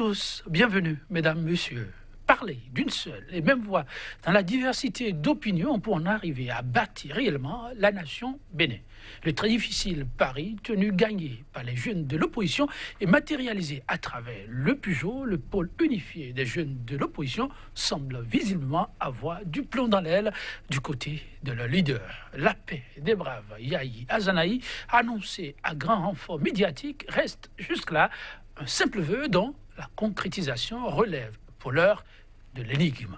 tous, bienvenue, mesdames, messieurs. Parler d'une seule et même voix dans la diversité d'opinions pour en arriver à bâtir réellement la nation Bénin. Le très difficile pari tenu gagné par les jeunes de l'opposition et matérialisé à travers le Pujo, le pôle unifié des jeunes de l'opposition, semble visiblement avoir du plomb dans l'aile du côté de leur leader. La paix des braves Yahi Azanaï, annoncée à grand renfort médiatique, reste jusque-là un simple vœu dont la concrétisation relève pour l'heure de l'énigme.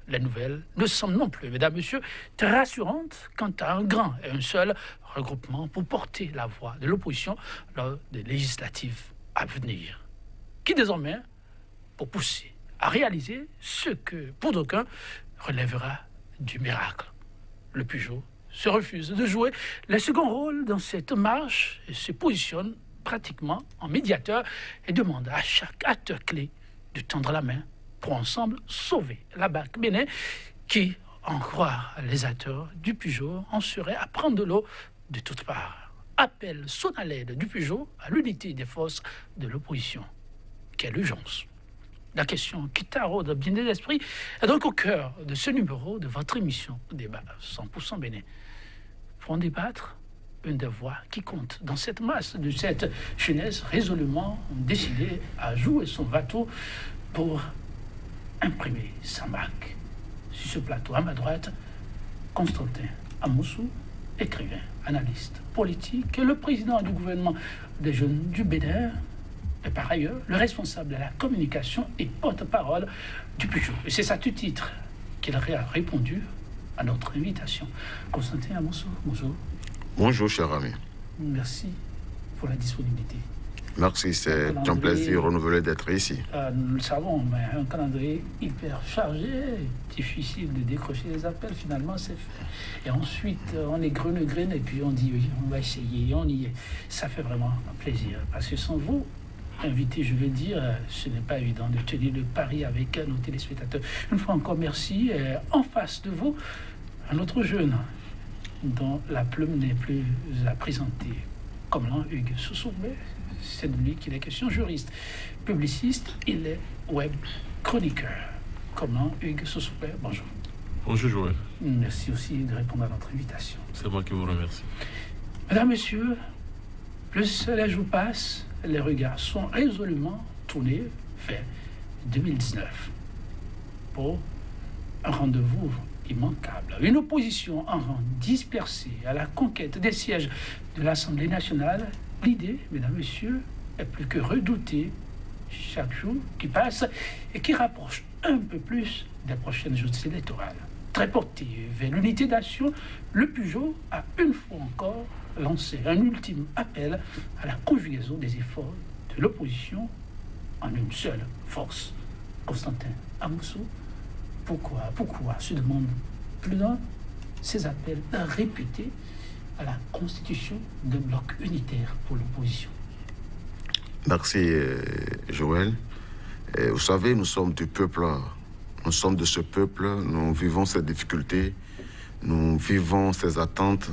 Les nouvelles ne semblent non plus, mesdames, messieurs, très rassurantes quant à un grand et un seul regroupement pour porter la voix de l'opposition lors des législatives à venir. Qui désormais, pour pousser à réaliser ce que, pour d'aucuns, relèvera du miracle. Le Pujo se refuse de jouer le second rôle dans cette marche et se positionne pratiquement en médiateur et demande à chaque acteur clé de tendre la main pour ensemble sauver la barque Bénin qui, en croire les acteurs du Pujo, en serait à prendre de l'eau de toutes parts. Appel sonne à l'aide du Pujo à l'unité des forces de l'opposition. Quelle urgence! La question qui taraude bien des esprits est donc au cœur de ce numéro de votre émission Débat 100% Bénin. Pour en débattre, une des voix qui compte dans cette masse de cette jeunesse résolument décidée à jouer son bateau pour imprimer sa marque. Sur ce plateau, à ma droite, Constantin Amoussou, écrivain, analyste politique, le président du gouvernement des jeunes du Bénin, et par ailleurs, le responsable de la communication et porte-parole du Pujo. Et c'est à ce titre qu'il a répondu à notre invitation. Constantin Amoussou, bonjour. Bonjour, cher ami. Merci pour la disponibilité. Merci, c'est un plaisir renouvelé d'être ici. Nous le savons, mais un calendrier hyper chargé, difficile de décrocher les appels, finalement c'est fait. Et ensuite, on est grune et puis on dit oui, on va essayer, on y est. Ça fait vraiment un plaisir. Parce que sans vous, invité, je veux dire, ce n'est pas évident de tenir le pari avec nos téléspectateurs. Une fois encore, merci. En face de vous, un autre jeune dont la plume n'est plus à présenter, comme l'an Hugues Soussou, mais c'est de lui qu'il est question, juriste, publiciste, il est web chroniqueur. Comme l'an Hugues Soussou, bonjour. Bonjour Joël. Merci aussi de répondre à notre invitation. C'est moi qui vous remercie. Mesdames, Messieurs, plus les jours passent, les regards sont résolument tournés vers 2019 pour un rendez-vous immanquable. Une opposition en rang dispersé à la conquête des sièges de l'Assemblée nationale. L'idée, mesdames, messieurs, est plus que redoutée chaque jour qui passe et qui rapproche un peu plus des prochaines joutes électorales. Très porté vers l'unité d'action, le Pujo a une fois encore lancé un ultime appel à la conjugaison des efforts de l'opposition en une seule force. Constantin Amoussou, pourquoi se demande plus d'un ces appels répétés à la constitution d'un bloc unitaire pour l'opposition? Merci, Joël. Et vous savez, nous sommes du peuple, nous sommes de ce peuple, nous vivons ces difficultés, nous vivons ces attentes,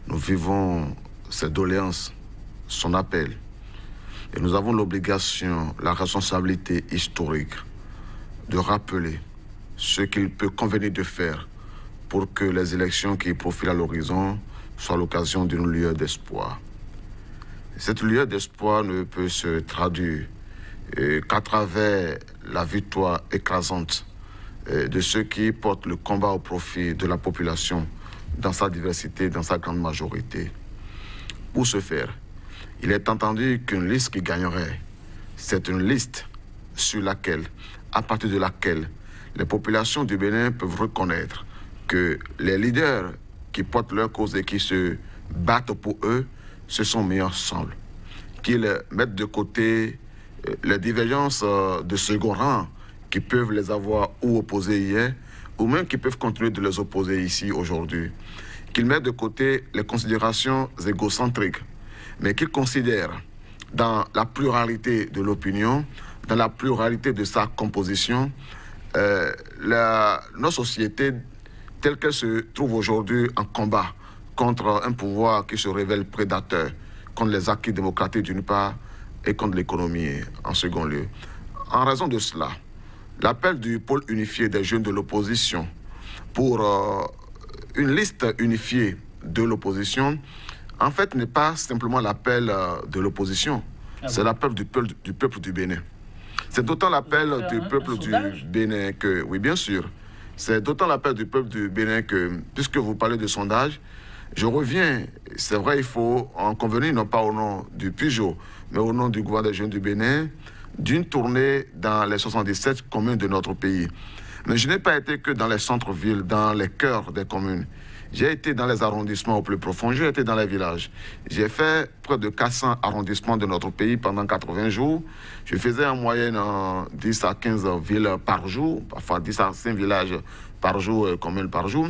nous vivons ces doléances, son appel. Et nous avons l'obligation, la responsabilité historique de rappeler ce qu'il peut convenir de faire pour que les élections qui profilent à l'horizon soient l'occasion d'une lueur d'espoir. Cette lueur d'espoir ne peut se traduire qu'à travers la victoire écrasante de ceux qui portent le combat au profit de la population dans sa diversité, dans sa grande majorité. Pour ce faire, il est entendu qu'une liste qui gagnerait, c'est une liste sur laquelle, à partir de laquelle les populations du Bénin peuvent reconnaître que les leaders qui portent leur cause et qui se battent pour eux, se sont mis ensemble. Qu'ils mettent de côté les divergences de second rang qui peuvent les avoir ou opposées hier, ou même qui peuvent continuer de les opposer ici aujourd'hui. Qu'ils mettent de côté les considérations égocentriques, mais qu'ils considèrent dans la pluralité de l'opinion, dans la pluralité de sa composition, nos sociétés telles qu'elles se trouvent aujourd'hui en combat contre un pouvoir qui se révèle prédateur, contre les acquis démocratiques d'une part et contre l'économie en second lieu. en raison de cela, l'appel du pôle unifié des jeunes de l'opposition pour une liste unifiée de l'opposition, en fait, n'est pas simplement l'appel de l'opposition, c'est l'appel du peuple du Bénin. C'est d'autant l'appel du peuple du Bénin que, oui, bien sûr, c'est d'autant l'appel du peuple du Bénin que, puisque vous parlez de sondage, je reviens, c'est vrai, il faut en convenir, non pas au nom du Pujol, mais au nom du gouvernement des jeunes du Bénin, d'une tournée dans les 77 communes de notre pays. Mais je n'ai pas été que dans les centres-villes, dans les cœurs des communes. J'ai été dans les arrondissements au plus profond, j'ai été dans les villages. J'ai fait près de 400 arrondissements de notre pays pendant 80 jours. Je faisais en moyenne 10 à 15 villes par jour, parfois 10 à 5 villages par jour, communes par jour.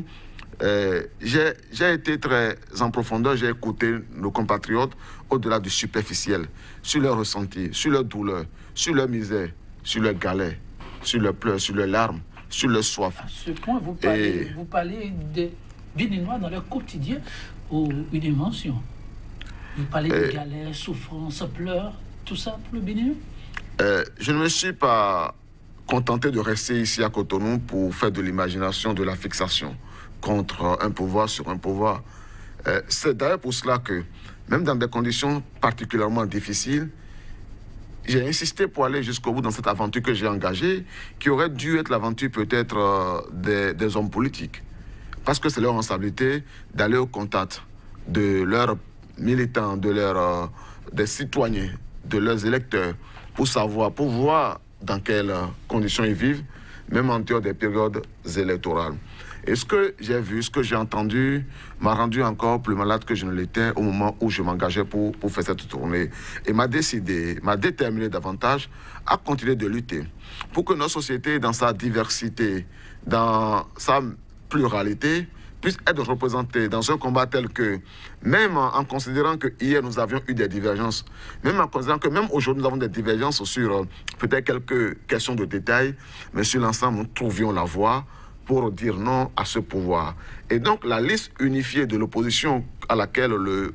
J'ai été très en profondeur, j'ai écouté nos compatriotes au-delà du superficiel, sur leurs ressentis, sur leurs douleurs, sur leur misère, sur leurs galères, sur leurs pleurs, sur leurs larmes, sur leur soif. À ce point, vous parlez des Béninois dans leur quotidien ou une invention. Vous parlez de galères, souffrances, pleurs, tout ça pour le Bénin. Je ne me suis pas contenté de rester ici à Cotonou pour faire de l'imagination, de la fixation contre un pouvoir sur un pouvoir. C'est d'ailleurs pour cela que, même dans des conditions particulièrement difficiles, j'ai insisté pour aller jusqu'au bout dans cette aventure que j'ai engagée, qui aurait dû être l'aventure peut-être des hommes politiques. Parce que c'est leur responsabilité d'aller au contact de leurs militants, des citoyens, de leurs électeurs, pour savoir, pour voir dans quelles conditions ils vivent, même en dehors des périodes électorales. Et ce que j'ai vu, ce que j'ai entendu, m'a rendu encore plus malade que je ne l'étais au moment où je m'engageais pour faire cette tournée. Et m'a déterminé davantage à continuer de lutter pour que notre société, dans sa diversité, dans sa pluralité, puisse être représentée dans un combat tel que, même en considérant que hier nous avions eu des divergences, même en considérant que même aujourd'hui nous avons des divergences sur peut-être quelques questions de détail, mais sur l'ensemble nous trouvions la voie pour dire non à ce pouvoir. Et donc la liste unifiée de l'opposition à laquelle le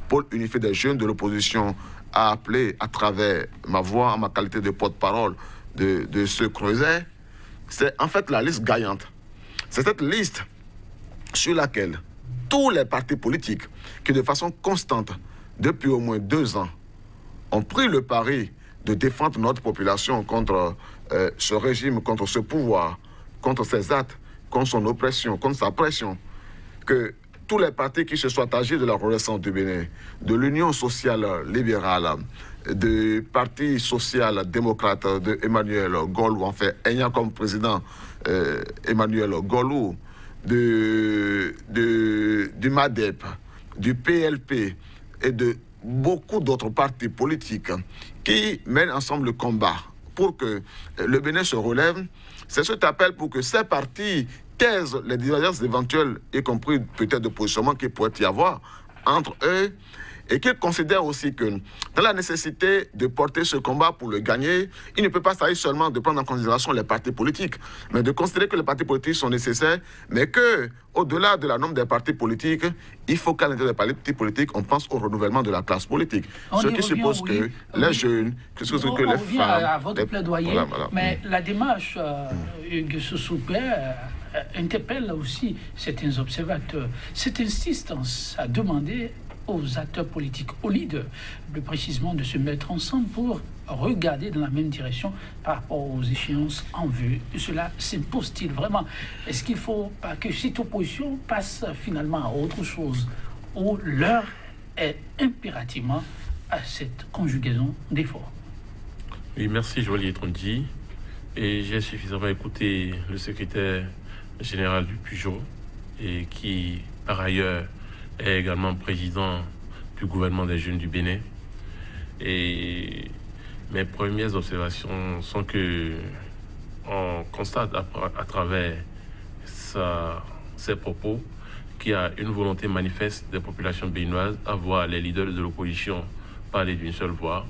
pôle unifié des jeunes de l'opposition a appelé à travers ma voix, en ma qualité de porte-parole de ce creuset, c'est en fait la liste gagnante. C'est cette liste sur laquelle tous les partis politiques qui de façon constante, depuis au moins 2 ans, ont pris le pari de défendre notre population contre ce régime, contre ce pouvoir, contre ses actes, contre son oppression, contre sa pression, que tous les partis qui se soient âgés de la Renaissance du Bénin, de l'Union sociale libérale, du Parti social démocrate de Emmanuel Golou, en fait, ayant comme président Emmanuel Golou, du MADEP, du PLP et de beaucoup d'autres partis politiques qui mènent ensemble le combat pour que le Bénin se relève. C'est cet appel pour que ces partis taisent les divergences éventuelles, y compris peut-être de positionnement qu'il pourrait y avoir entre eux, et qu'ils considèrent aussi que dans la nécessité de porter ce combat pour le gagner, il ne peut pas s'agir seulement de prendre en considération les partis politiques, mais de considérer que les partis politiques sont nécessaires, mais que, au-delà de la norme des partis politiques, il faut qu'à l'intérieur des partis politiques, on pense au renouvellement de la classe politique. Ce qui suppose que les jeunes, que les femmes... à votre plaidoyer, voilà. Mais la démarche de ce soupir interpelle aussi certains observateurs. Cette insistance à demander aux acteurs politiques, aux leaders, plus précisément de se mettre ensemble pour regarder dans la même direction par rapport aux échéances en vue. Cela s'impose-t-il vraiment? Est-ce qu'il ne faut pas que cette opposition passe finalement à autre chose, où l'heure est impérativement à cette conjugaison d'efforts? Oui, merci Joël Trondi. Et j'ai suffisamment écouté le secrétaire général du Pujol, et qui, par ailleurs, est également président du gouvernement des jeunes du Bénin. Et mes premières observations sont que on constate à travers ses propos qu'il y a une volonté manifeste des populations béninoises à voir les leaders de l'opposition parler d'une seule voix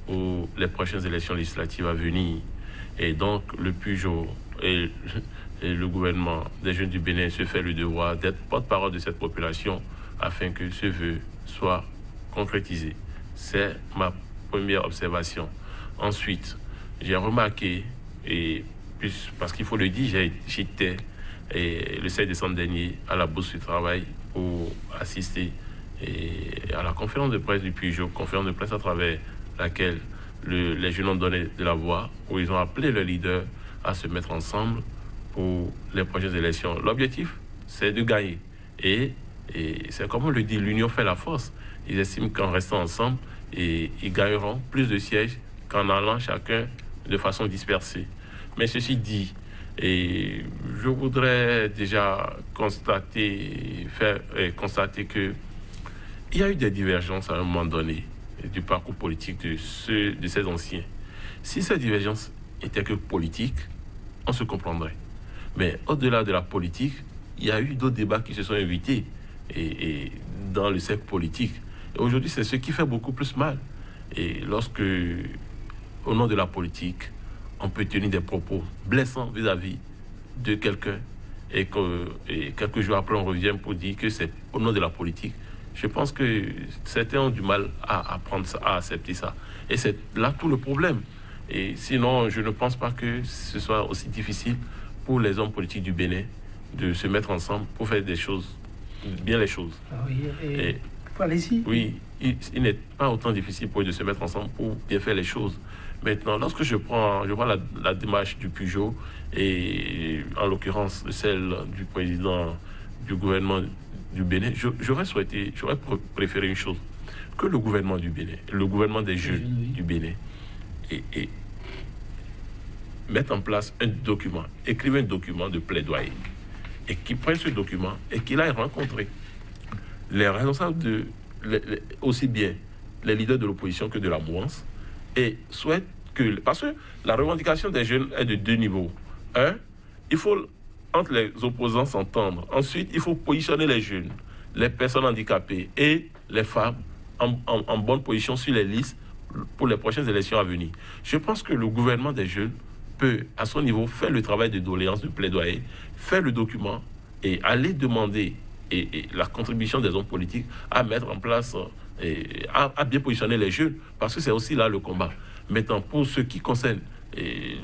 pour les prochaines élections législatives à venir. Et donc le Pujol et le gouvernement des jeunes du Bénin se fait le devoir d'être porte-parole de cette population afin que ce vœu soit concrétisé. C'est ma première observation. Ensuite, j'ai remarqué, et parce qu'il faut le dire, j'étais le 7 décembre dernier à la Bourse du Travail pour assister à la conférence de presse du Pujol, conférence de presse à travers laquelle les jeunes ont donné de la voix, où ils ont appelé leurs leaders à se mettre ensemble pour les prochaines élections. L'objectif, c'est de gagner. Et c'est comme on le dit, l'union fait la force. Ils estiment qu'en restant ensemble, ils gagneront plus de sièges qu'en allant chacun de façon dispersée. Mais ceci dit, je voudrais déjà constater que il y a eu des divergences à un moment donné du parcours politique de ces anciens. Si ces divergences étaient que politiques, on se comprendrait. Mais au-delà de la politique, il y a eu d'autres débats qui se sont invités et dans le cercle politique. Et aujourd'hui, c'est ce qui fait beaucoup plus mal. Et lorsque, au nom de la politique, on peut tenir des propos blessants vis-à-vis de quelqu'un et quelques jours après, on revient pour dire que c'est au nom de la politique, je pense que certains ont du mal à prendre ça, à accepter ça. Et c'est là tout le problème. Et sinon, je ne pense pas que ce soit aussi difficile pour les hommes politiques du Bénin de se mettre ensemble pour faire des choses, bien les choses. Oui, allez-y. Oui, il n'est pas autant difficile pour eux de se mettre ensemble pour bien faire les choses. Maintenant, lorsque je vois la démarche du Pujol et en l'occurrence celle du président du gouvernement du Bénin, j'aurais préféré une chose, que le gouvernement du Bénin, le gouvernement des jeunes du Bénin, et mettre en place un document, écrire un document de plaidoyer, et qu'il prenne ce document et qu'il aille rencontrer les responsables aussi bien les leaders de l'opposition que de la mouvance, et souhaite que... Parce que la revendication des jeunes est de deux niveaux. Un, il faut, entre les opposants, s'entendre. Ensuite, il faut positionner les jeunes, les personnes handicapées et les femmes en bonne position sur les listes pour les prochaines élections à venir. Je pense que le gouvernement des jeunes peut, à son niveau, faire le travail de doléance, de plaidoyer, faire le document et aller demander la contribution des hommes politiques à mettre en place, à bien positionner les jeunes, parce que c'est aussi là le combat. Maintenant, pour ce qui concerne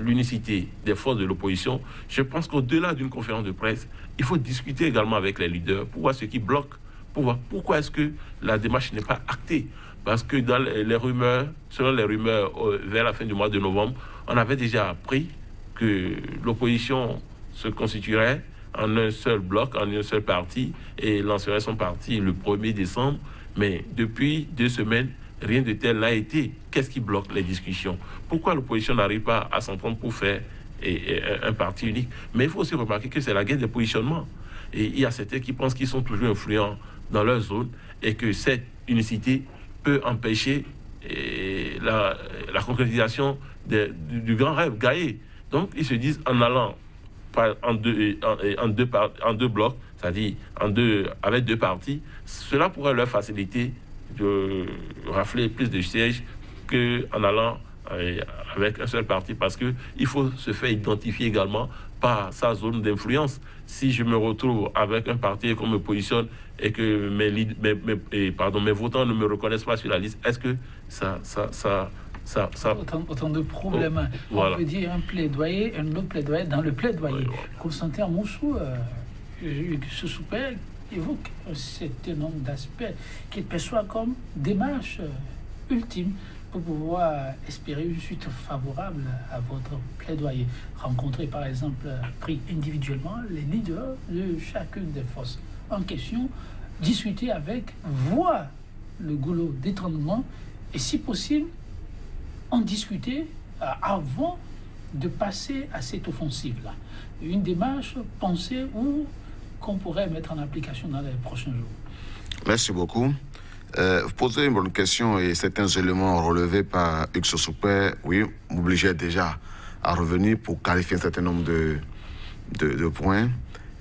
l'unicité des forces de l'opposition, je pense qu'au-delà d'une conférence de presse, il faut discuter également avec les leaders pour voir ce qui bloque, pour voir pourquoi est-ce que la démarche n'est pas actée. Parce que dans les rumeurs, selon les rumeurs, vers la fin du mois de novembre, on avait déjà appris que l'opposition se constituerait en un seul bloc, en un seul parti, et lancerait son parti le 1er décembre. Mais depuis 2 semaines, rien de tel n'a été. Qu'est-ce qui bloque les discussions? Pourquoi l'opposition n'arrive pas à s'entendre pour faire un parti unique? Mais il faut aussi remarquer que c'est la guerre des positionnements. Et il y a certains qui pensent qu'ils sont toujours influents dans leur zone et que cette unicité peut empêcher la concrétisation du grand rêve Gaïé. Donc, ils se disent en allant en deux blocs, c'est-à-dire avec 2 partis, cela pourrait leur faciliter de rafler plus de sièges qu'en allant avec un seul parti, parce qu'il faut se faire identifier également par sa zone d'influence. Si je me retrouve avec un parti et qu'on me positionne et que mes votants ne me reconnaissent pas sur la liste, est-ce que ça autant de problèmes. Voilà. On peut dire un autre plaidoyer dans le plaidoyer. Oui. Constantin Moussou, ce souper évoque un certain nombre d'aspects qu'il perçoit comme démarche ultime pour pouvoir espérer une suite favorable à votre plaidoyer. Rencontrer par exemple, pris individuellement, les leaders de chacune des forces en question, discuter avec, voir le goulot d'étranglement et si possible, en discuter avant de passer à cette offensive-là. Une démarche pensée ou qu'on pourrait mettre en application dans les prochains jours. Merci beaucoup. Vous posez une bonne question et certains éléments relevés par Hugues Soupé, oui, m'obligeaient déjà à revenir pour qualifier un certain nombre de points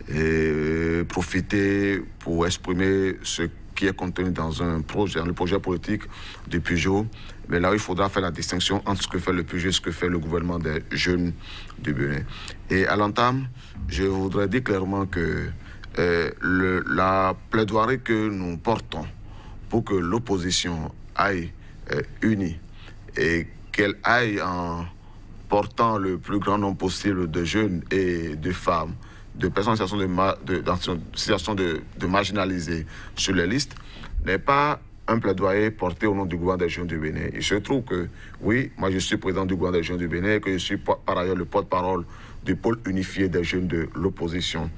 et profiter pour exprimer ce qui est contenu dans le projet politique du Pujol. Mais là, il faudra faire la distinction entre ce que fait le Pujol et ce que fait le gouvernement des jeunes du Bénin. Et à l'entame, je voudrais dire clairement que la plaidoirie que nous portons pour que l'opposition aille unie et qu'elle aille en portant le plus grand nombre possible de jeunes et de femmes, de personnes en situation de marginalisés sur les listes, n'est pas un plaidoyer porté au nom du gouvernement des jeunes du Bénin. Il se trouve que, oui, moi je suis président du gouvernement des jeunes du Bénin, que je suis par ailleurs le porte-parole du pôle unifié des jeunes de l'opposition.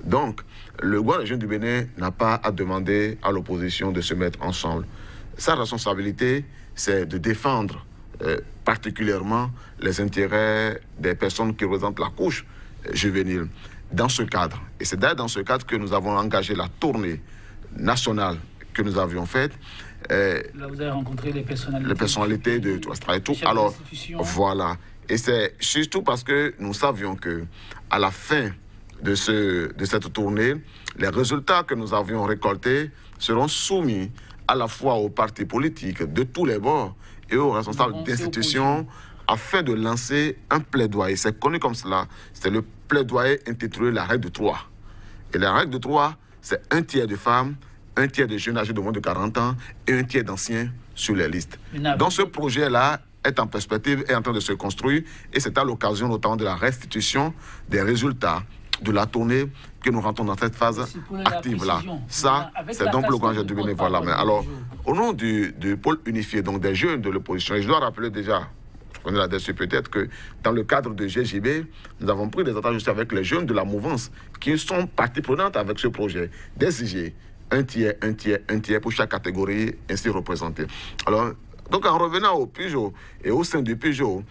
Donc, le gouvernement des jeunes du Bénin n'a pas à demander à l'opposition de se mettre ensemble. Sa responsabilité, c'est de défendre particulièrement les intérêts des personnes qui représentent la couche juvénile dans ce cadre. Et c'est d'ailleurs dans ce cadre que nous avons engagé la tournée nationale que nous avions faite. Là, vous avez rencontré les personnalités de tout. Alors, voilà. Et c'est surtout parce que nous savions que à la fin de cette tournée, les résultats que nous avions récoltés seront soumis à la fois aux partis politiques de tous les bords et aux responsables d'institutions afin de lancer un plaidoyer. C'est connu comme cela. C'est le plaidoyer intitulé la règle de 3. Et la règle de 3, c'est un tiers de femmes, un tiers de jeunes âgés de moins de 40 ans et un tiers d'anciens sur les listes. Donc ce projet-là est en perspective, est en train de se construire et c'est à l'occasion notamment de la restitution des résultats de la tournée que nous rentrons dans cette phase active-là. Ça, c'est donc le grand jeu du bénévolat. Voilà. Mais alors, au nom du pôle unifié, donc des jeunes de l'opposition, et je dois rappeler déjà, je connais la dessus peut-être, que dans le cadre de GJB, nous avons pris des attaches avec les jeunes de la mouvance qui sont partie prenante avec ce projet, d'exiger un tiers pour chaque catégorie ainsi représentée. Alors, donc en revenant au Pujo et au sein du Pujo,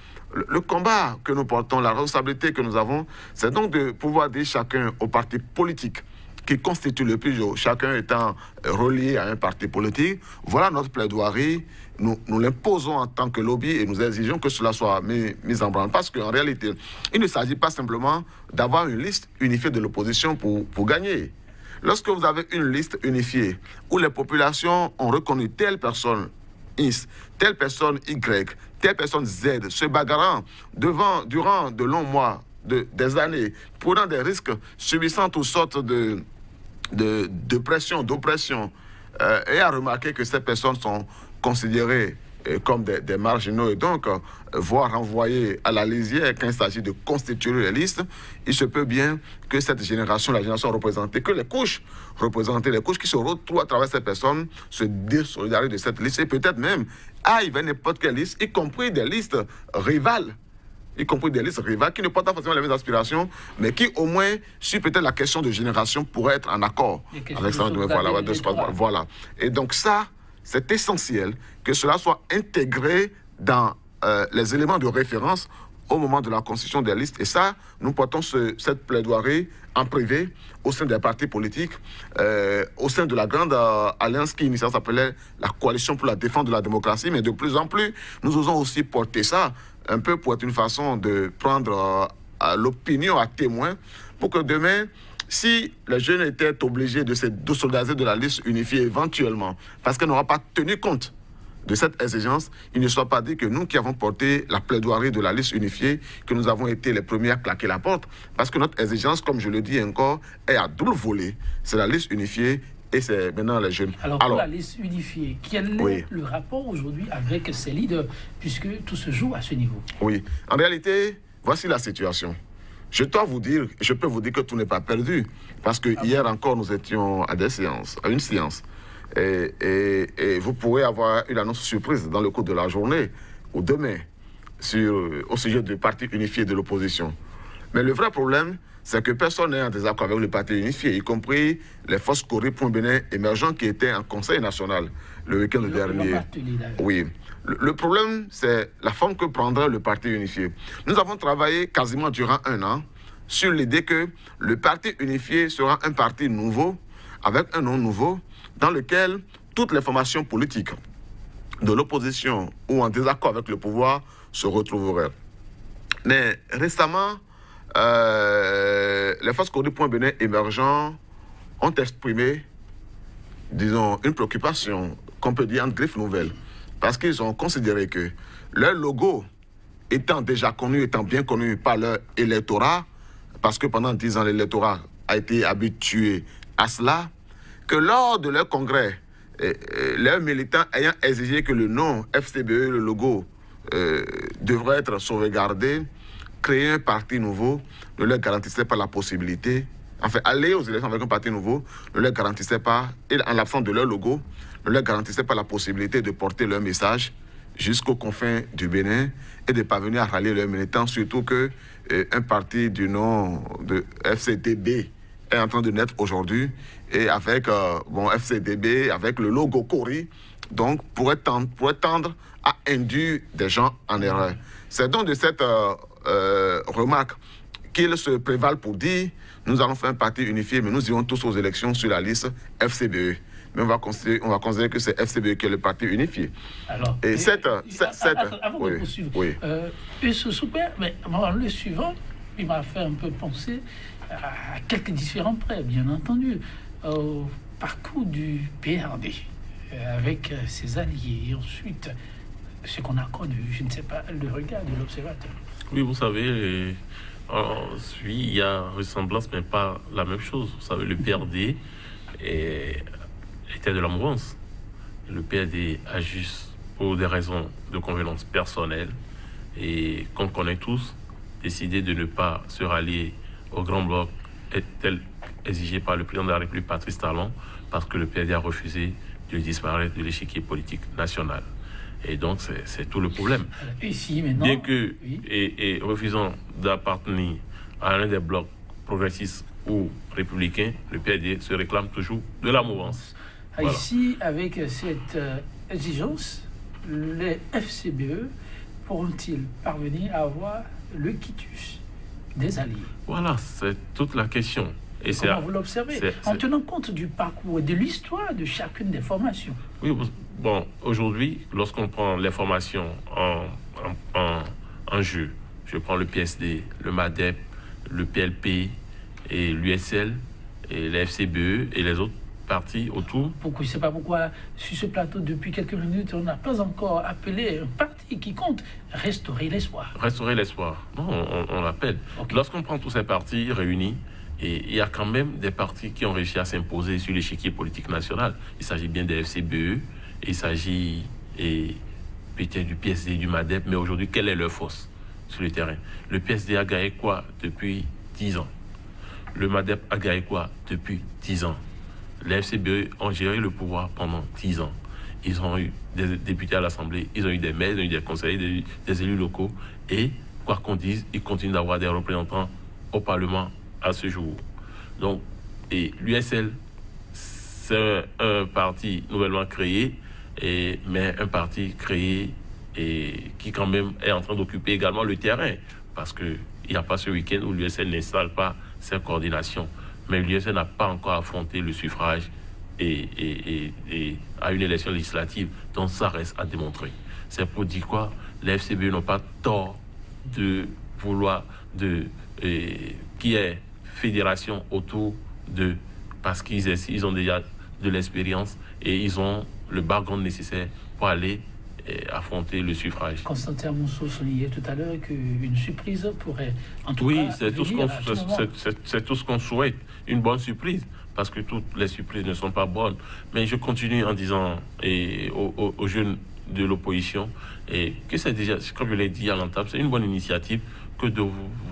le combat que nous portons, la responsabilité que nous avons, c'est donc de pouvoir dire chacun au parti politique qui constitue le Pujo, chacun étant relié à un parti politique. Voilà notre plaidoirie. Nous l'imposons en tant que lobby et nous exigeons que cela soit mis en branle. Parce qu'en réalité, il ne s'agit pas simplement d'avoir une liste unifiée de l'opposition pour gagner. Lorsque vous avez une liste unifiée où les populations ont reconnu telle personne X, telle personne Y, telle personne Z, se bagarrant durant de longs mois, des années, prenant des risques, subissant toutes sortes de pression, d'oppression, et à remarquer que ces personnes sont considérées comme des marginaux et donc voire renvoyés à la lisière quand il s'agit de constituer les listes, il se peut bien que cette génération, la génération représentée, que les couches représentées, les couches qui se retrouvent à travers ces personnes, se désolidarisent de cette liste et peut-être même aillent vers n'importe quelle liste, y compris des listes rivales. Y compris des listes rivales qui ne portent pas forcément les mêmes aspirations, mais qui au moins, sur peut-être la question de génération, pourraient être en accord avec ça. Voilà. Et donc ça, c'est essentiel que cela soit intégré dans les éléments de référence au moment de la constitution des listes. Et ça, nous portons cette plaidoirie en privé au sein des partis politiques, au sein de la grande alliance qui initialement s'appelait la Coalition pour la défense de la démocratie. Mais de plus en plus, nous osons aussi porter ça un peu pour être une façon de prendre l'opinion à témoin pour que demain, si les jeunes étaient obligés de se désolidariser de la liste unifiée éventuellement, parce qu'elle n'aura pas tenu compte de cette exigence, il ne soit pas dit que nous qui avons porté la plaidoirie de la liste unifiée, que nous avons été les premiers à claquer la porte, parce que notre exigence, comme je le dis encore, est à double volet. C'est la liste unifiée et c'est maintenant les jeunes. Alors pour la liste unifiée, quel est le rapport aujourd'hui avec ces leaders, puisque tout se joue à ce niveau? Oui, en réalité, voici la situation. Je dois vous dire, je peux vous dire que tout n'est pas perdu, parce que hier encore, nous étions à une séance, et vous pourrez avoir une annonce surprise dans le cours de la journée, ou demain, au sujet du parti unifié de l'opposition. Mais le vrai problème, c'est que personne n'est en désaccord avec le parti unifié, y compris les forces Corée.Bénin émergents qui étaient en conseil national le week-end dernier. Oui. Le problème, c'est la forme que prendra le parti unifié. Nous avons travaillé quasiment durant 1 an sur l'idée que le parti unifié sera un parti nouveau, avec un nom nouveau, dans lequel toutes les formations politiques de l'opposition ou en désaccord avec le pouvoir se retrouveraient. Mais récemment, les forces Corée.Bénin émergents ont exprimé, disons, une préoccupation qu'on peut dire en griffe nouvelle. Parce qu'ils ont considéré que leur logo, étant déjà connu, étant bien connu par leur électorat, parce que pendant 10 ans, l'électorat a été habitué à cela, que lors de leur congrès, leurs militants ayant exigé que le nom FCBE, le logo, devraient être sauvegardés. Créer un parti nouveau ne leur garantissait pas la possibilité. Enfin, aller aux élections avec un parti nouveau ne leur garantissait pas, et en l'absence de leur logo, ne leur garantissait pas la possibilité de porter leur message jusqu'aux confins du Bénin et de parvenir à rallier leurs militants, surtout qu'un parti du nom de FCDB est en train de naître aujourd'hui, et avec FCDB, avec le logo Cori, donc pourrait tendre à induire des gens en erreur. C'est donc de cette remarque qu'ils se prévalent pour dire nous allons faire un parti unifié, mais nous irons tous aux élections sur la liste FCBE. Mais on va considérer que c'est FCBE qui est le parti unifié. Alors, avant de poursuivre, ce super, mais le suivant, il m'a fait un peu penser à quelques différents près, bien entendu, au parcours du PRD, avec ses alliés, et ensuite ce qu'on a connu, je ne sais pas, le regard de l'observateur. Oui, vous savez, il y a ressemblance, mais pas la même chose. Vous savez, le PRD était de la mouvance. Le PRD a juste, pour des raisons de convenance personnelle, et qu'on connaît tous, décidé de ne pas se rallier au Grand Bloc, tel exigé par le président de la République, Patrice Talon, parce que le PRD a refusé de disparaître de l'échiquier politique national. Et donc, c'est tout le problème. Ici, maintenant, bien que, et refusant d'appartenir à l'un des blocs progressistes ou républicains, le PRD se réclame toujours de la mouvance. Voilà. Ici, avec cette exigence, les FCBE pourront-ils parvenir à avoir le quitus des alliés? Voilà, c'est toute la question. Et comment vous l'observez, en tenant compte du parcours et de l'histoire de chacune des formations? Oui, bon, aujourd'hui, lorsqu'on prend les formations en jeu, je prends le PSD, le MADEP, le PLP et l'USL et les FCBE et les autres partis autour. Pourquoi, je ne sais pas pourquoi, sur ce plateau, depuis quelques minutes, on n'a pas encore appelé un parti qui compte restaurer l'espoir. Restaurer l'espoir. Non, on l'appelle. Okay. Lorsqu'on prend tous ces partis réunis, et il y a quand même des partis qui ont réussi à s'imposer sur l'échiquier politique national. Il s'agit bien des FCBE, il s'agit peut-être du PSD, du MADEP, mais aujourd'hui, quelle est leur force sur le terrain? Le PSD a gagné quoi depuis 10 ans? Le MADEP a gagné quoi depuis 10 ans? Les FCBE ont géré le pouvoir pendant 10 ans. Ils ont eu des députés à l'Assemblée, ils ont eu des maires, ils ont eu des conseillers, des élus locaux, et quoi qu'on dise, ils continuent d'avoir des représentants au Parlement à ce jour. Donc, et l'USL, c'est un parti nouvellement créé, mais un parti créé et qui quand même est en train d'occuper également le terrain, parce qu'il n'y a pas ce week-end où l'USL n'installe pas ses coordinations. Mais l'USL n'a pas encore affronté le suffrage et à une élection législative, donc ça reste à démontrer. C'est pour dire quoi? Les FCBE n'ont pas tort de vouloir qui est fédération autour d'eux, parce qu'ils ont déjà de l'expérience et ils ont le background nécessaire pour aller affronter le suffrage. Constantin Mousseau soulignait tout à l'heure qu'une surprise pourrait en tout cas c'est tout ce qu'on souhaite, une bonne surprise, parce que toutes les surprises ne sont pas bonnes. Mais je continue en disant aux jeunes de l'opposition que c'est déjà, comme je l'ai dit à l'entame, c'est une bonne initiative que de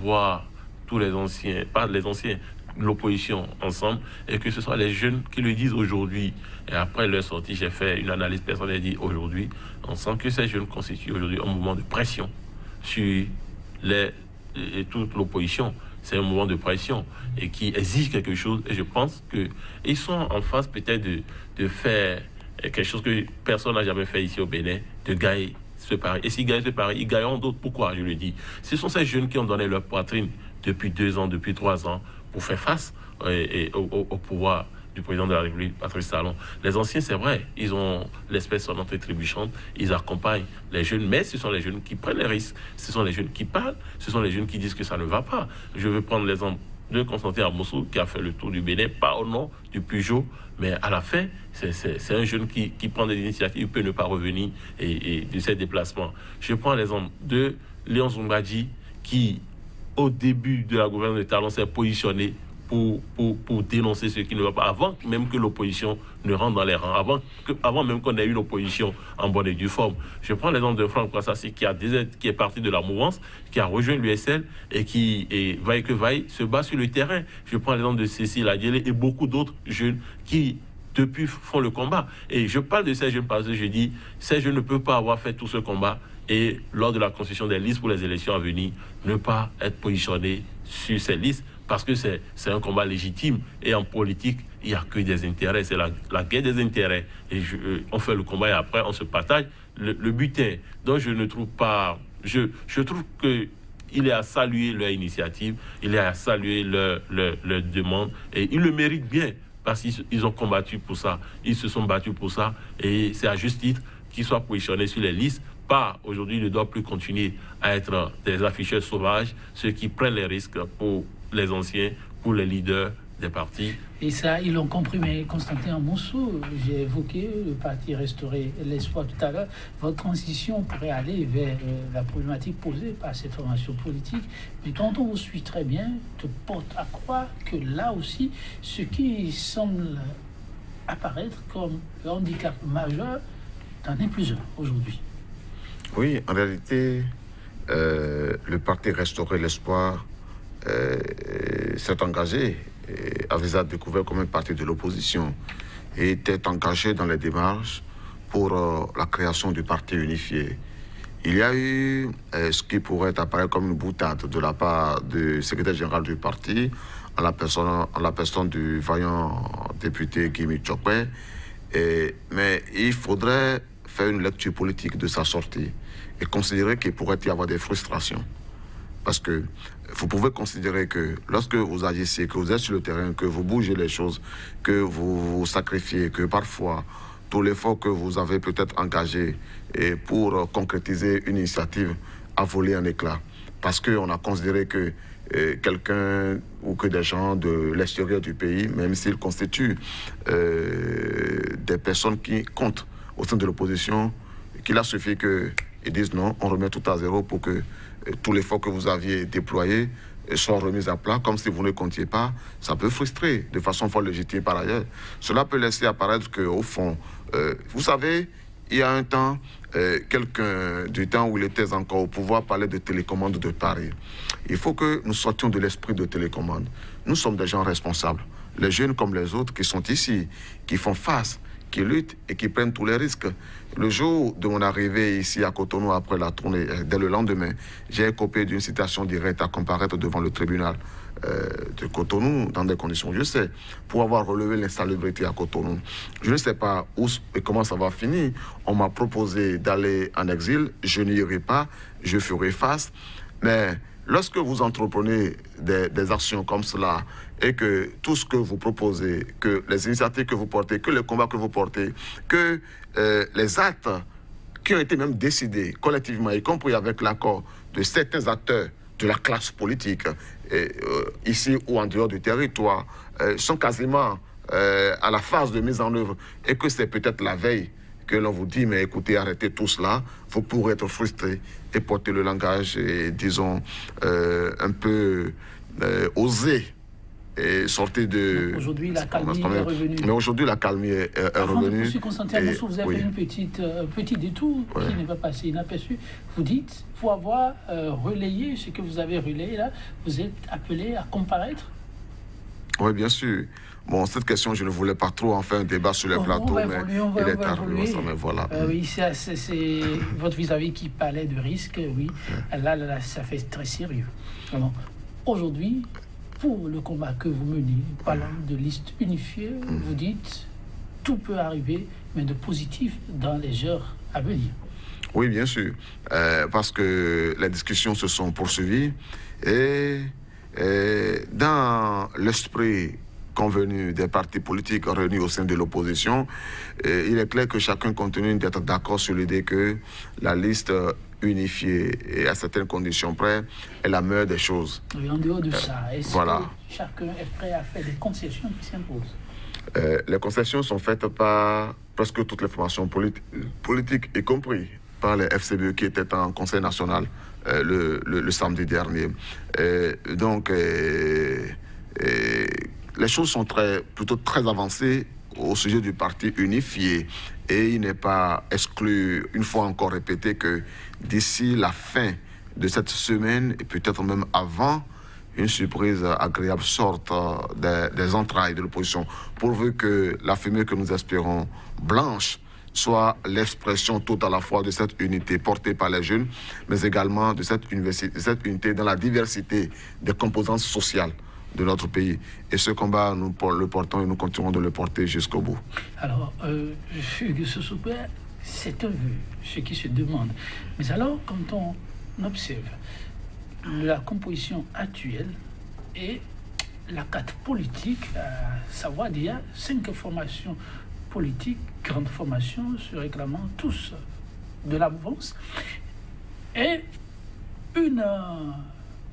voir tous les anciens, pas les anciens, l'opposition ensemble, et que ce soit les jeunes qui le disent aujourd'hui. Et après leur sortie, j'ai fait une analyse personnelle, dit aujourd'hui, on sent que ces jeunes constituent aujourd'hui un mouvement de pression sur toute l'opposition. C'est un mouvement de pression et qui exige quelque chose, et je pense qu'ils sont en phase peut-être de faire quelque chose que personne n'a jamais fait ici au Bénin, de gagner ce pari. Et s'ils gagnent ce pari, ils gagneront d'autres. Pourquoi, je le dis? Ce sont ces jeunes qui ont donné leur poitrine depuis 2 ans, depuis 3 ans, pour faire face au pouvoir du président de la République, Patrice Talon. Les anciens, c'est vrai, ils ont l'espèce sonnante et trébuchante, ils accompagnent les jeunes, mais ce sont les jeunes qui prennent les risques, ce sont les jeunes qui parlent, ce sont les jeunes qui disent que ça ne va pas. Je veux prendre l'exemple de Constantin Amoussou, qui a fait le tour du Bénin, pas au nom du Peugeot, mais à la fin, c'est un jeune qui prend des initiatives, peut ne pas revenir et de ses déplacements. Je prends l'exemple de Léon Zoumbadji, qui, au début de la gouvernance de Talon, s'est positionné pour dénoncer ce qui ne va pas, avant même que l'opposition ne rentre dans les rangs, avant même qu'on ait une opposition en bonne et due forme. Je prends l'exemple de Franck Brassassi qui est parti de la mouvance, qui a rejoint l'USL et qui, vaille que vaille, se bat sur le terrain. Je prends l'exemple de Cécile Adiélé et beaucoup d'autres jeunes qui, depuis, font le combat. Et je parle de ces jeunes parce que je dis, ces jeunes ne peuvent pas avoir fait tout ce combat et, lors de la constitution des listes pour les élections à venir, ne pas être positionnés sur ces listes, parce que c'est un combat légitime. Et en politique, il n'y a que des intérêts. C'est la guerre des intérêts. Et on fait le combat et après, on se partage le butin. Donc, je ne trouve pas... Je trouve qu'il est à saluer leur initiative, il est à saluer leur demande. Et ils le méritent bien, parce qu'ils ont combattu pour ça. Ils se sont battus pour ça. Et c'est à juste titre qu'ils soient positionnés sur les listes. Aujourd'hui, ils ne doivent plus continuer à être des afficheurs sauvages, ceux qui prennent les risques pour les anciens, pour les leaders des partis. Et ça, ils l'ont compris, mais Constantin Moussou, j'ai évoqué le parti Restaurer l'Espoir tout à l'heure. Votre transition pourrait aller vers la problématique posée par cette formation politique. Mais quand on vous suit très bien, te porte à croire que là aussi, ce qui semble apparaître comme un handicap majeur, t'en est plusieurs aujourd'hui. Oui, en réalité, le parti Restaurer l'Espoir s'est engagé, avait été découvert comme un parti de l'opposition et était engagé dans les démarches pour la création du parti unifié. Il y a eu ce qui pourrait apparaître comme une boutade de la part du secrétaire général du parti, en la personne du vaillant député Guy Chokwe. Mais il faudrait faire une lecture politique de sa sortie et considérer qu'il pourrait y avoir des frustrations. Parce que vous pouvez considérer que lorsque vous agissez, que vous êtes sur le terrain, que vous bougez les choses, que vous vous sacrifiez, que parfois tout l'effort que vous avez peut-être engagé et pour concrétiser une initiative a volé en éclats. Parce qu'on a considéré que quelqu'un ou que des gens de l'extérieur du pays, même s'ils constituent des personnes qui comptent au sein de l'opposition, qu'il a suffi qu'ils disent non, on remet tout à zéro pour que tout l'effort que vous aviez déployé soit remis à plat, comme si vous ne comptiez pas. Ça peut frustrer de façon fort légitime par ailleurs. Cela peut laisser apparaître qu'au fond, vous savez, il y a un temps, quelqu'un du temps où il était encore au pouvoir parlait de télécommande de Paris. Il faut que nous sortions de l'esprit de télécommande. Nous sommes des gens responsables. Les jeunes comme les autres qui sont ici, qui font face, qui luttent et qui prennent tous les risques. Le jour de mon arrivée ici à Cotonou, après la tournée, dès le lendemain, j'ai écopé d'une citation directe à comparaître devant le tribunal de Cotonou dans des conditions, je sais, pour avoir relevé l'insalubrité à Cotonou. Je ne sais pas où et comment ça va finir. On m'a proposé d'aller en exil, je n'irai pas, je ferai face, mais lorsque vous entreprenez des actions comme cela et que tout ce que vous proposez, que les initiatives que vous portez, que les combats que vous portez, que les actes qui ont été même décidés collectivement, y compris avec l'accord de certains acteurs de la classe politique, ici ou en dehors du territoire, sont quasiment à la phase de mise en œuvre et que c'est peut-être la veille que l'on vous dit, mais écoutez, arrêtez tout cela, vous pourrez être frustré et porter le langage, disons, un peu osé et sortir de... Aujourd'hui, la calmie est revenue. Mais aujourd'hui, la calmie est revenue. Monsieur Constantin Moussou, vous avez fait un petit détour qui n'est pas passé inaperçu. Vous dites, pour avoir relayé ce que vous avez relayé là, vous êtes appelé à comparaître? Oui, bien sûr. Bon, cette question, je ne voulais pas trop en faire un débat sur les plateaux, mais il est arrivé. Mais voilà. Oui, c'est votre vis-à-vis qui parlait de risque, oui. Là, ça fait très sérieux. Alors, aujourd'hui, pour le combat que vous menez, parlant de liste unifiée, vous dites tout peut arriver, mais de positif dans les heures à venir. Oui, bien sûr, parce que les discussions se sont poursuivies et dans l'esprit convenu des partis politiques réunis au sein de l'opposition, il est clair que chacun continue d'être d'accord sur l'idée que la liste unifiée et à certaines conditions près est la meilleure des choses. Oui, en dehors de ça, est-ce voilà. que chacun est prêt à faire des concessions qui s'imposent? Les concessions sont faites par presque toutes les formations politiques, y compris par les FCBE qui étaient en Conseil national le samedi dernier. Donc, Et les choses sont plutôt très avancées au sujet du parti unifié. Et il n'est pas exclu, une fois encore répété, que d'ici la fin de cette semaine, et peut-être même avant, une surprise agréable sorte des entrailles de l'opposition, pourvu que la fumée que nous espérons blanche soit l'expression tout à la fois de cette unité portée par les jeunes, mais également de cette unité dans la diversité des composantes sociales de notre pays. Et ce combat, nous le portons et nous continuerons de le porter jusqu'au bout. Alors, ce super, c'est un vœu, ce qui se demande. Mais alors, quand on observe la composition actuelle et la carte politique, à savoir il y a 5 formations politiques, grandes formations, se réclamant tous de la mouvance, et une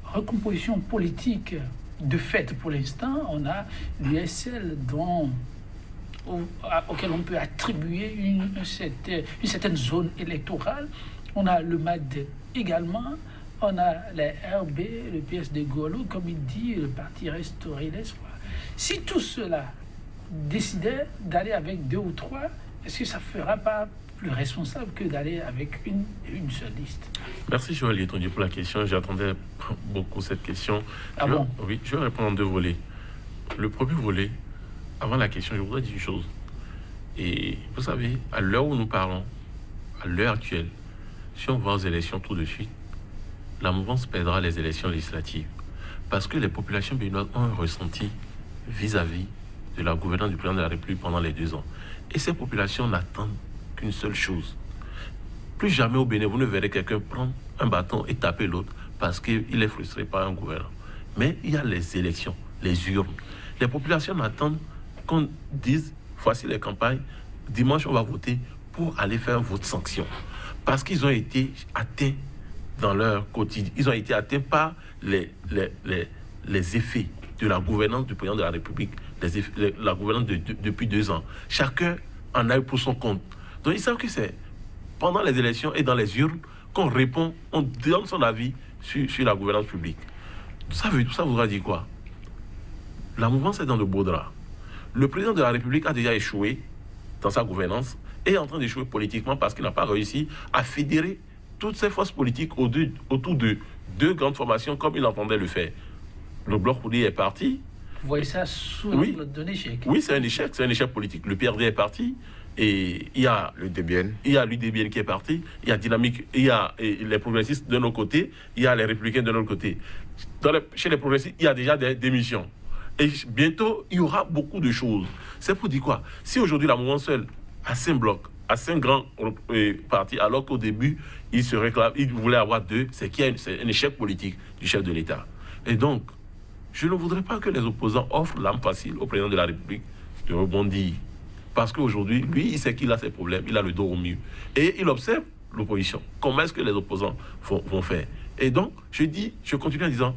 recomposition politique de fait pour l'instant. On a l'USL auquel on peut attribuer une certaine zone électorale. On a le MAD également. On a les RB, le PS de Golo, comme il dit, le parti Restaurer l'Espoir. Si tout cela décidait d'aller avec 2 ou 3, est-ce que ça ne fera pas plus responsable que d'aller avec une seule liste? Merci Joël Yetonji pour la question. J'attendais beaucoup cette question. Oui, je vais répondre en 2 volets. Le premier volet, avant la question, je voudrais dire une chose. Et vous savez, à l'heure où nous parlons, à l'heure actuelle, si on va aux élections tout de suite, la mouvance perdra les élections législatives. Parce que les populations béninoises ont un ressenti vis-à-vis de la gouvernance du président de la République pendant les 2 ans. Et ces populations n'attendent qu'une seule chose. Plus jamais au Bénin, vous ne verrez quelqu'un prendre un bâton et taper l'autre parce qu'il est frustré par un gouvernant. Mais il y a les élections, les urnes. Les populations n'attendent qu'on dise, voici les campagnes, dimanche on va voter pour aller faire un vote sanction. Parce qu'ils ont été atteints dans leur quotidien. Ils ont été atteints par les effets de la gouvernance du président de la République, la gouvernance depuis 2 ans. Chacun en a eu pour son compte. Donc ils savent que c'est pendant les élections et dans les urnes qu'on répond, on donne son avis sur la gouvernance publique. Ça voudra dire quoi? La mouvance est dans de beaux draps. Le président de la République a déjà échoué dans sa gouvernance et est en train d'échouer politiquement parce qu'il n'a pas réussi à fédérer toutes ces forces politiques autour de 2 grandes formations comme il entendait le faire. Le bloc Houdi est parti. Vous voyez ça sous l'angle d'un échec? Oui, c'est un échec politique. Le PRD est parti et il y a l'UDBN qui est parti, il y a Dynamique, il y a les progressistes de nos côtés, il y a les républicains de notre côté. Chez les progressistes, il y a déjà des démissions. Et bientôt, il y aura beaucoup de choses. C'est pour dire quoi? Si aujourd'hui la mouvance seule a 5 blocs, à 5 grands partis, alors qu'au début, il voulait avoir 2, c'est un échec politique du chef de l'État. Et donc, je ne voudrais pas que les opposants offrent l'âme facile au président de la République de rebondir. Parce qu'aujourd'hui, lui, il sait qu'il a ses problèmes, il a le dos au mur. Et il observe l'opposition. Comment est-ce que les opposants vont faire? Et donc, je continue en disant,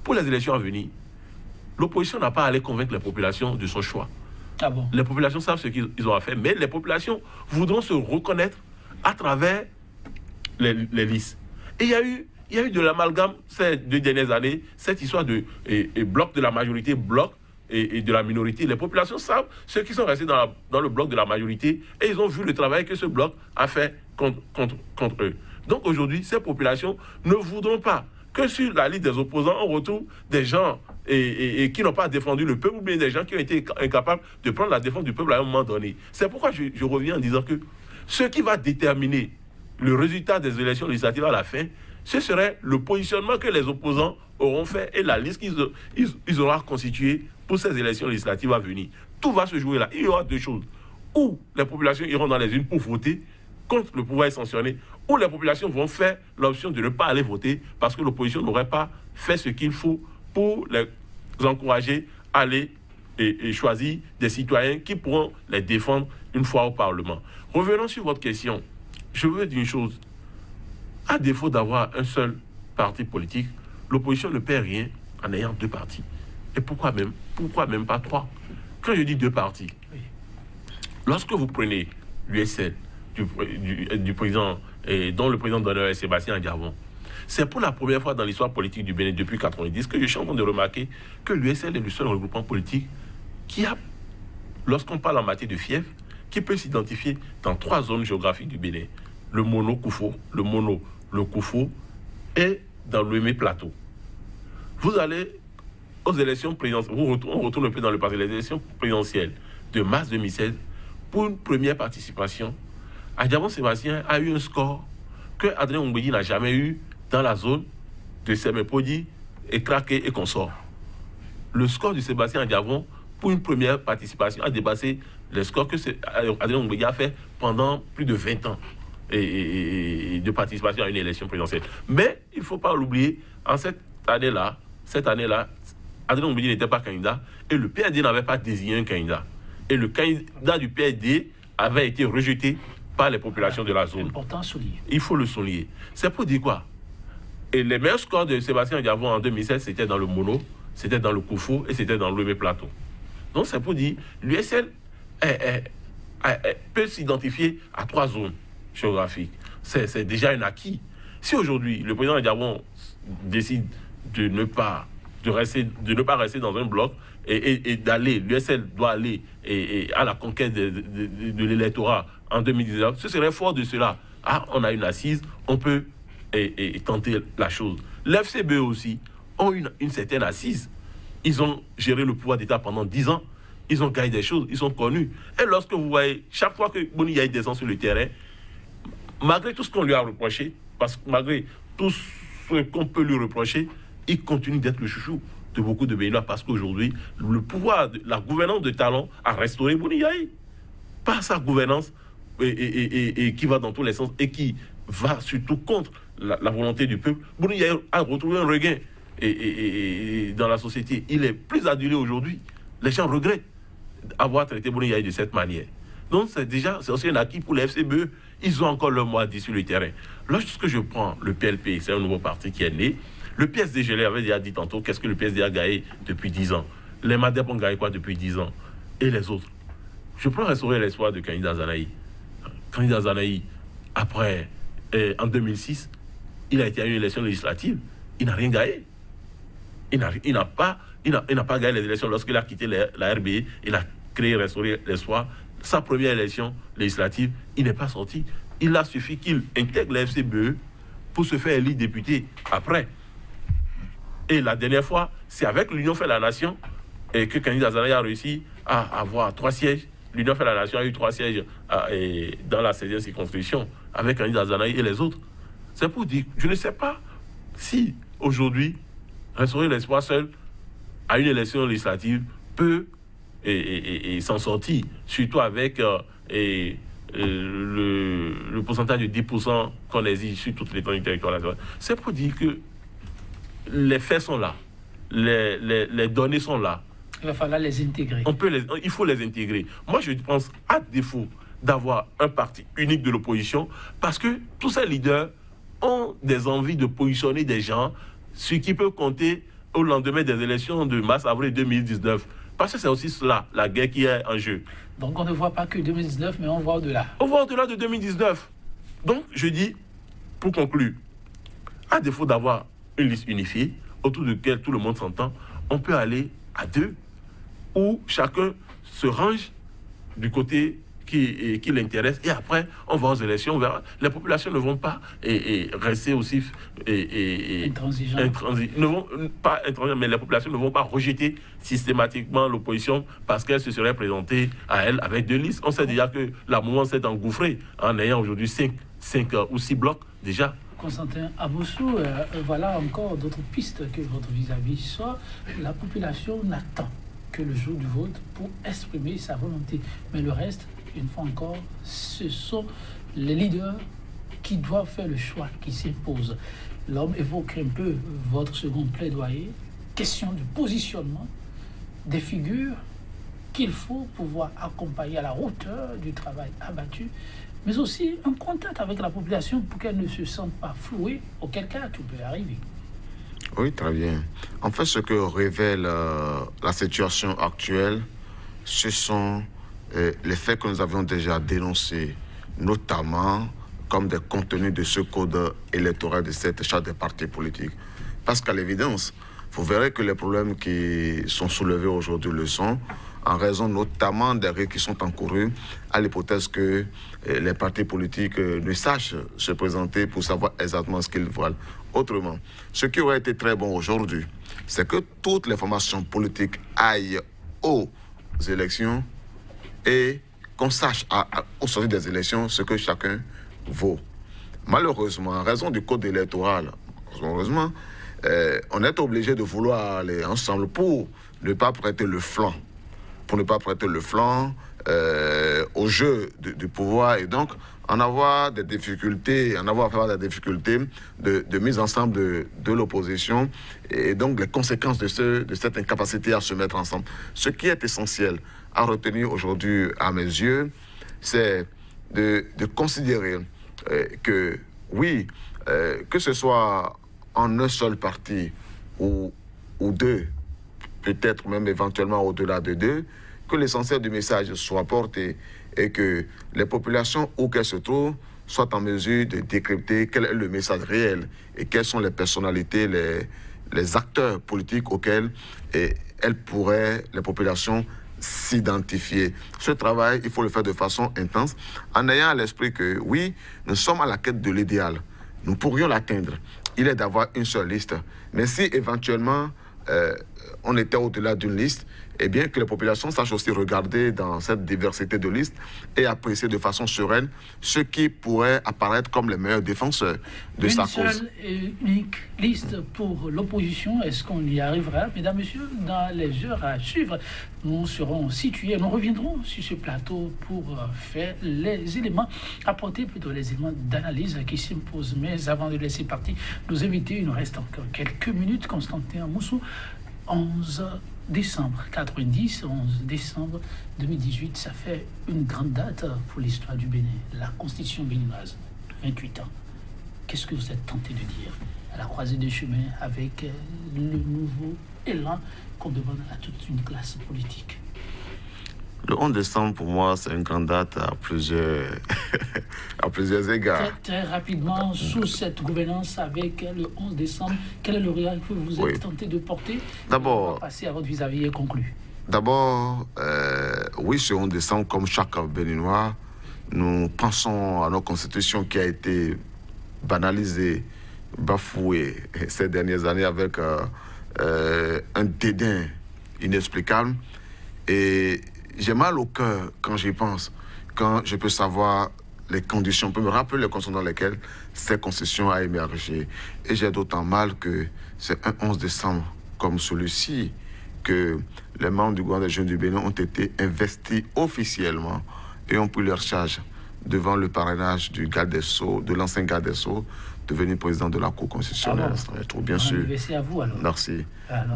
pour les élections à venir, l'opposition n'a pas à aller convaincre les populations de son choix. Ah bon? Les populations savent ce qu'ils ont à faire, mais les populations voudront se reconnaître à travers les listes. Et il y a eu de l'amalgame ces 2 dernières années, cette histoire de bloc de la majorité, bloc et de la minorité. Les populations savent ceux qui sont restés dans le bloc de la majorité et ils ont vu le travail que ce bloc a fait contre eux. Donc aujourd'hui, ces populations ne voudront pas que sur la liste des opposants, on retrouve des gens qui n'ont pas défendu le peuple, ou bien des gens qui ont été incapables de prendre la défense du peuple à un moment donné. C'est pourquoi je reviens en disant que ce qui va déterminer le résultat des élections législatives à la fin, ce serait le positionnement que les opposants auront fait et la liste qu'ils auront constituée pour ces élections législatives à venir. Tout va se jouer là. Il y aura 2 choses. Ou les populations iront dans les urnes pour voter contre le pouvoir sanctionné, ou les populations vont faire l'option de ne pas aller voter parce que l'opposition n'aurait pas fait ce qu'il faut pour les encourager à aller et choisir des citoyens qui pourront les défendre une fois au Parlement. Revenons sur votre question. Je veux dire une chose. À défaut d'avoir un seul parti politique, l'opposition ne perd rien en ayant 2 partis. Et pourquoi même pas 3? Quand je dis 2 partis, lorsque vous prenez l'USL du président, dont le président d'honneur est Sébastien Gavon, C'est pour la première fois dans l'histoire politique du Bénin depuis 1990 que je suis en train de remarquer que l'USL est le seul regroupement politique qui a, lorsqu'on parle en matière de fièvre, qui peut s'identifier dans 3 zones géographiques du Bénin. Le Mono Koufo, le Koufo et dans le Mémé Plateau. Vous allez aux élections présidentielles, on retourne un peu dans le passé, les élections présidentielles de mars 2016, pour une première participation, Adjavon-Sébastien a eu un score que Adrien Oumbédi n'a jamais eu dans la zone de Semepodi et Kraké et consorts. Le score de Sébastien Adjavon, pour une première participation, a dépassé les scores que Adrien Oumbédi a fait pendant plus de 20 ans et de participation à une élection présidentielle. Mais il ne faut pas l'oublier, en cette année-là, Adrien Oumbédi n'était pas candidat et le PAD n'avait pas désigné un candidat. Et le candidat du PAD avait été rejeté par les populations de la zone. Important à souligner. Il faut le souligner. C'est pour dire quoi? Et les meilleurs scores de Sébastien Adjavon en 2016, c'était dans le Mono, c'était dans le Koufo et c'était dans le Mémé Plateau. Donc c'est pour dire, l'USL peut s'identifier à 3 zones géographiques. C'est déjà un acquis. Si aujourd'hui, le président Adjavon décide de ne pas rester dans un bloc et d'aller, l'USL doit aller à la conquête de l'électorat en 2019, ce serait fort de cela. Ah, on a une assise, on peut tenter la chose. L'FCBE aussi ont une certaine assise. Ils ont géré le pouvoir d'État pendant 10 ans. Ils ont gagné des choses, ils sont connus. Et lorsque vous voyez, chaque fois que Boni Yaye descend sur le terrain, malgré tout ce qu'on lui a reproché, parce que malgré tout ce qu'on peut lui reprocher, il continue d'être le chouchou de beaucoup de Béninois parce qu'aujourd'hui, le pouvoir, la gouvernance de Talon a restauré Boni Yaye. Par sa gouvernance et qui va dans tous les sens et qui va surtout contre la volonté du peuple, Boni Yaye a retrouvé un regain dans la société. Il est plus adulé aujourd'hui. Les gens regrettent avoir traité Boni Yaye de cette manière. Donc c'est aussi un acquis pour les FCBE. Ils ont encore leur mot à dire sur le terrain. Lorsque je prends le PLP, c'est un nouveau parti qui est né. Le PSD, je l'avais déjà dit tantôt, qu'est-ce que le PSD a gagné depuis 10 ans? Les MADEP ont gagné quoi depuis 10 ans? Et les autres? Je prends restaurer l'espoir de Candidat Zanaï. Candidat Zanaï, après, en 2006, il a été à une élection législative. Il n'a rien gagné. Il n'a pas gagné les élections lorsqu'il a quitté la RBE. Il a créé Restaurer l'espoir. Sa première élection législative, il n'est pas sorti. Il a suffi qu'il intègre la FCBE pour se faire élire député après. Et la dernière fois, c'est avec l'Union fait la nation et que Candidat Zanaï a réussi à avoir 3 sièges. L'Union fait la nation a eu 3 sièges dans la 16e circonscription avec Candidat Zanaï et les autres. C'est pour dire, je ne sais pas si aujourd'hui, Restaurer l'espoir seul à une élection législative peut s'en sortir, surtout avec le pourcentage de 10% qu'on exige sur toute l'étendue du territoire national. C'est pour dire que les faits sont là, les données sont là. Il va falloir les intégrer. Il faut les intégrer. Moi, je pense, à défaut d'avoir un parti unique de l'opposition, parce que tous ces leaders ont des envies de positionner des gens, ce qui peut compter au lendemain des élections de mars-avril 2019. Parce que c'est aussi cela, la guerre qui est en jeu. Donc on ne voit pas que 2019, mais on voit au-delà. On voit au-delà de 2019. Donc, je dis, pour conclure, à défaut d'avoir une liste unifiée, autour de laquelle tout le monde s'entend, on peut aller à 2, où chacun se range du côté qui l'intéresse, et après, on va aux élections, on verra. Les populations ne vont pas rester aussi intransigeantes. Ne vont pas intransigeantes, mais les populations ne vont pas rejeter systématiquement l'opposition parce qu'elle se serait présentée à elle avec 2 listes. On sait déjà que la mouvance s'est engouffrée en ayant aujourd'hui 5 ou 6 blocs déjà. Constantin Aboussou, voilà encore d'autres pistes que votre vis-à-vis soit. La population n'attend que le jour du vote pour exprimer sa volonté. Mais le reste, une fois encore, ce sont les leaders qui doivent faire le choix qui s'impose. L'homme évoque un peu votre second plaidoyer, question du positionnement des figures qu'il faut pouvoir accompagner à la hauteur du travail abattu, mais aussi un contact avec la population pour qu'elle ne se sente pas flouée, auquel cas tout peut arriver. Oui, très bien. En fait, ce que révèle la situation actuelle, ce sont les faits que nous avions déjà dénoncés, notamment comme des contenus de ce code électoral de cette charte des partis politiques. Parce qu'à l'évidence, vous verrez que les problèmes qui sont soulevés aujourd'hui le sont, en raison notamment des risques qui sont encourus à l'hypothèse que les partis politiques ne sachent se présenter pour savoir exactement ce qu'ils veulent. Autrement, ce qui aurait été très bon aujourd'hui, c'est que toutes les formations politiques aillent aux élections et qu'on sache au sortir des élections ce que chacun vaut. Malheureusement, en raison du code électoral, malheureusement, on est obligé de vouloir aller ensemble pour ne pas prêter le flanc. Pour ne pas prêter le flanc au jeu du pouvoir et donc en avoir des difficultés, de mise ensemble de l'opposition et donc les conséquences de cette incapacité à se mettre ensemble. Ce qui est essentiel à retenir aujourd'hui à mes yeux, c'est de considérer que oui, que ce soit en un seul parti ou deux, peut-être même éventuellement au-delà de deux, que l'essentiel du message soit porté et que les populations où qu'elles se trouvent soient en mesure de décrypter quel est le message réel et quelles sont les personnalités, les acteurs politiques auxquels les populations s'identifier. Ce travail, il faut le faire de façon intense, en ayant à l'esprit que oui, nous sommes à la quête de l'idéal. Nous pourrions l'atteindre. Il est d'avoir une seule liste. Mais si éventuellement on était au-delà d'une liste, eh bien que les populations sachent aussi regarder dans cette diversité de listes et apprécier de façon sereine ce qui pourrait apparaître comme les meilleurs défenseurs de sa cause. Une seule et unique liste pour l'opposition, est-ce qu'on y arrivera? Mesdames, Messieurs, dans les heures à suivre, nous serons situés, nous reviendrons sur ce plateau pour faire les éléments, apporter plutôt les éléments d'analyse qui s'imposent. Mais avant de laisser partir nos invités, il nous reste encore quelques minutes. Constantin Moussou, 11 décembre 90, 11 décembre 2018, ça fait une grande date pour l'histoire du Bénin, la Constitution béninoise, 28 ans. Qu'est-ce que vous êtes tenté de dire à la croisée des chemins avec le nouveau élan qu'on demande à toute une classe politique? Le 11 décembre, pour moi, c'est une grande date à plusieurs, à plusieurs égards. Très rapidement, sous cette gouvernance avec le 11 décembre, quel est le regard que vous êtes tenté de porter? D'abord, on va passer à votre vis-à-vis et conclure. D'abord, oui, ce 11 décembre, comme chaque Béninois, nous pensons à notre constitution qui a été banalisée, bafouée ces dernières années avec un dédain inexplicable. Et j'ai mal au cœur quand j'y pense, quand je peux savoir les conditions, je peux me rappeler les conditions dans lesquelles cette constitution a émergé. Et j'ai d'autant mal que c'est un 11 décembre comme celui-ci que les membres du gouvernement des jeunes du Bénin ont été investis officiellement et ont pris leur charge devant le parrainage du garde des Sceaux, de l'ancien garde des Sceaux, devenu président de la Cour constitutionnelle. Bien sûr. À vous, alors. Merci.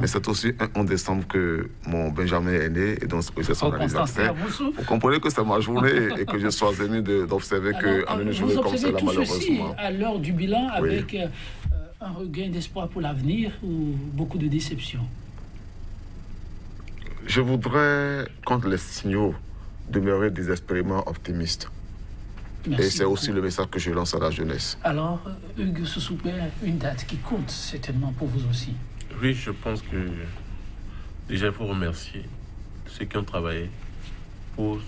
Mais c'est aussi un 11 décembre que mon Benjamin est né et donc c'est son anniversaire. Vous comprenez que c'est ma journée et que je sois ému d'observer qu'en une journée comme celle-là, malheureusement. À l'heure du bilan, avec un regain d'espoir pour l'avenir ou beaucoup de déception? Je voudrais, contre les signaux, demeurer désespérément optimiste. Merci et c'est beaucoup. aussi le message que je lance à la jeunesse. Alors, Hugues Soussoupé, une date qui compte certainement pour vous aussi. Oui, je pense que déjà il faut remercier ceux qui ont travaillé pour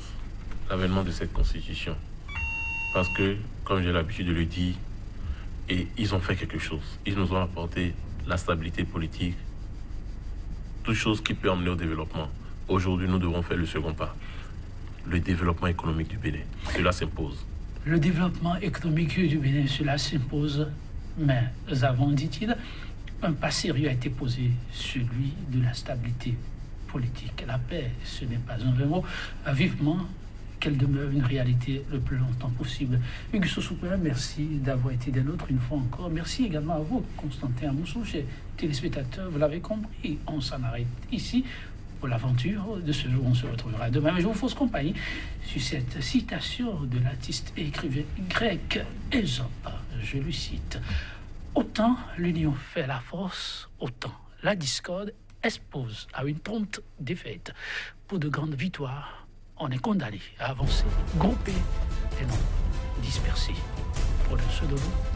l'avènement de cette constitution. Parce que, comme j'ai l'habitude de le dire, et ils ont fait quelque chose. Ils nous ont apporté la stabilité politique, toute chose qui peut emmener au développement. Aujourd'hui, nous devons faire le second pas. Le développement économique du Bénin. Cela s'impose. Le développement économique du Bénin, cela s'impose. Mais avant, dit-il, un pas sérieux a été posé, celui de la stabilité politique. La paix, ce n'est pas un vrai mot. Vivement qu'elle demeure une réalité le plus longtemps possible. Hugues Soussoupé, merci d'avoir été des nôtres une fois encore. Merci également à vous, Constantin Moussou, chers téléspectateurs. Vous l'avez compris, on s'en arrête ici pour l'aventure de ce jour. On se retrouvera demain. Mais je vous fausse compagnie sur cette citation de l'artiste et écrivain grec Ésope. Je lui cite: autant l'union fait la force, autant la discorde expose à une prompte défaite. Pour de grandes victoires, on est condamné à avancer, groupé et non dispersé. de vous.